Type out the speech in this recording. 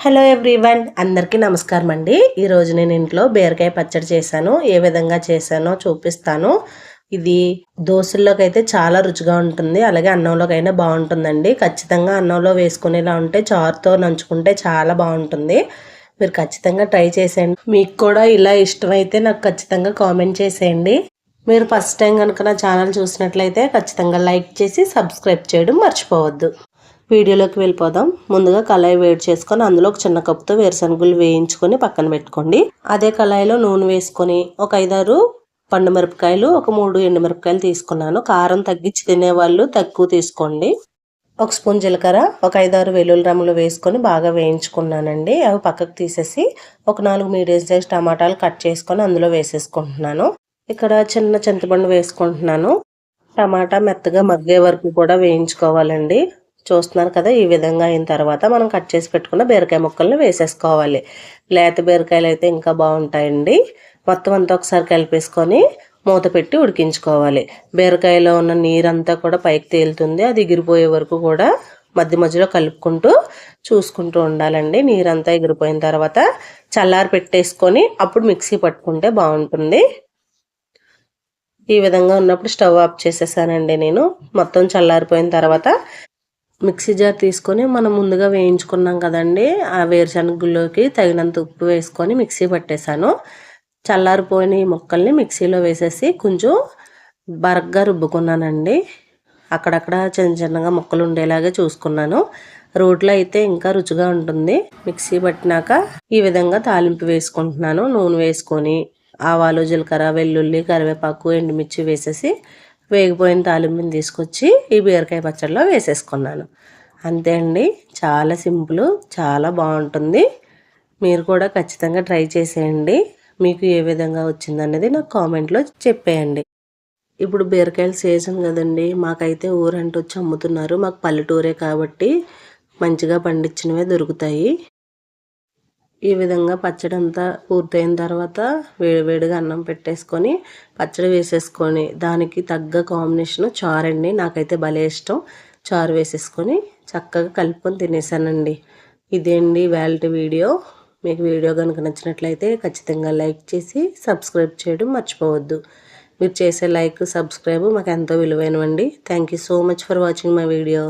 Hello everyone, అందరికీ నమస్కారం అండి. ఈరోజు నేను ఇంట్లో బీరకాయ పచ్చడి చేశాను. ఏ విధంగా చేశానో చూపిస్తాను. ఇది దోశల్లోకి అయితే చాలా రుచిగా ఉంటుంది, అలాగే అన్నంలోకైనా బాగుంటుందండి. ఖచ్చితంగా అన్నంలో వేసుకునేలా ఉంటే చారుతో నంచుకుంటే చాలా బాగుంటుంది. మీరు ఖచ్చితంగా ట్రై చేసేయండి. మీకు కూడా ఇలా ఇష్టమైతే నాకు ఖచ్చితంగా కామెంట్ చేసేయండి. మీరు ఫస్ట్ టైం కనుక నా ఛానల్ చూసినట్లయితే ఖచ్చితంగా లైక్ చేసి సబ్స్క్రైబ్ చేయడం మర్చిపోవద్దు. వీడియోలోకి వెళ్ళిపోదాం. ముందుగా కళాయి వేడి చేసుకొని అందులో ఒక చిన్న కప్పుతో వేరుశనగులు వేయించుకొని పక్కన పెట్టుకోండి. అదే కళాయిలో నూనె వేసుకొని ఒక 5-6 పండు మిరపకాయలు, ఒక 3 ఎండుమిరపకాయలు తీసుకున్నాను. కారం తగ్గించి తినేవాళ్ళు తక్కువ తీసుకోండి. ఒక స్పూన్ జీలకర్ర, ఒక 5-6 వెల్లుల్లి రెమ్మలు వేసుకొని బాగా వేయించుకున్నానండి. అవి పక్కకు తీసేసి ఒక 4 మీడియం సైజ్ టమాటాలు కట్ చేసుకొని అందులో వేసేసుకుంటున్నాను. ఇక్కడ చిన్న చింతపండు వేసుకుంటున్నాను. టమాటా మెత్తగా మగ్గే వరకు కూడా వేయించుకోవాలండి. చూస్తున్నారు కదా, ఈ విధంగా అయిన తర్వాత మనం కట్ చేసి పెట్టుకున్న బీరకాయ ముక్కల్ని వేసేసుకోవాలి. లేత బీరకాయలు అయితే ఇంకా బాగుంటాయండి. మొత్తం అంతా ఒకసారి కలిపేసుకొని మూత పెట్టి ఉడికించుకోవాలి. బీరకాయలో ఉన్న నీరంతా కూడా పైకి తేలుతుంది. అది ఎగిరిపోయే వరకు కూడా మధ్య మధ్యలో కలుపుకుంటూ చూసుకుంటూ ఉండాలండి. నీరంతా ఎగిరిపోయిన తర్వాత చల్లారి పెట్టేసుకొని అప్పుడు మిక్సీ పట్టుకుంటే బాగుంటుంది. ఈ విధంగా ఉన్నప్పుడు స్టవ్ ఆఫ్ చేసేసానండి నేను. మొత్తం చల్లారిపోయిన తర్వాత మిక్సీ జార్ తీసుకొని మనం ముందుగా వేయించుకున్నాం కదండి, ఆ వేరుశనగలోకి తగినంత ఉప్పు వేసుకొని మిక్సీ పట్టేశాను. చల్లారిపోయిన ఈ ముక్కల్ని మిక్సీలో వేసేసి కొంచెం బరగ్గా రుబ్బుకున్నానండి. అక్కడక్కడ చిన్న చిన్నగా ముక్కలు ఉండేలాగా చూసుకున్నాను. రోట్లో అయితే ఇంకా రుచిగా ఉంటుంది. మిక్సీ పట్టినాక ఈ విధంగా తాలింపు వేసుకుంటున్నాను. నూనె వేసుకొని ఆవాలు, జీలకర్ర, వెల్లుల్లి, కరివేపాకు, ఎండుమిర్చి వేసేసి వేగిపోయిన తాలింపుని తీసుకొచ్చి ఈ బీరకాయ పచ్చడిలో వేసేసుకున్నాను. అంతే అండి, చాలా సింపుల్, చాలా బాగుంటుంది. మీరు కూడా ఖచ్చితంగా ట్రై చేసేయండి. మీకు ఏ విధంగా వచ్చిందనేది నాకు కామెంట్లో చెప్పేయండి. ఇప్పుడు బీరకాయల సీజన్ కదండి, మాకైతే ఊరంటూ వచ్చి అమ్ముతున్నారు. మాకు పల్లెటూరే కాబట్టి మంచిగా పండించినవే దొరుకుతాయి. ఈ విధంగా పచ్చడి అంతా పూర్తయిన తర్వాత వేడివేడిగా అన్నం పెట్టేసుకొని పచ్చడి వేసేసుకొని దానికి తగ్గ కాంబినేషన్ చారండి. నాకైతే భలే ఇష్టం. చారు వేసేసుకొని చక్కగా కలుపుకొని తినేసానండి. ఇదే అండి ఇవాల్టి వీడియో. మీకు వీడియో కనుక నచ్చినట్లయితే ఖచ్చితంగా లైక్ చేసి సబ్స్క్రైబ్ చేయడం మర్చిపోవద్దు. మీరు చేసే లైక్, సబ్స్క్రైబ్ మాకు ఎంతో విలువైనవండి. Thank you so much for watching my video.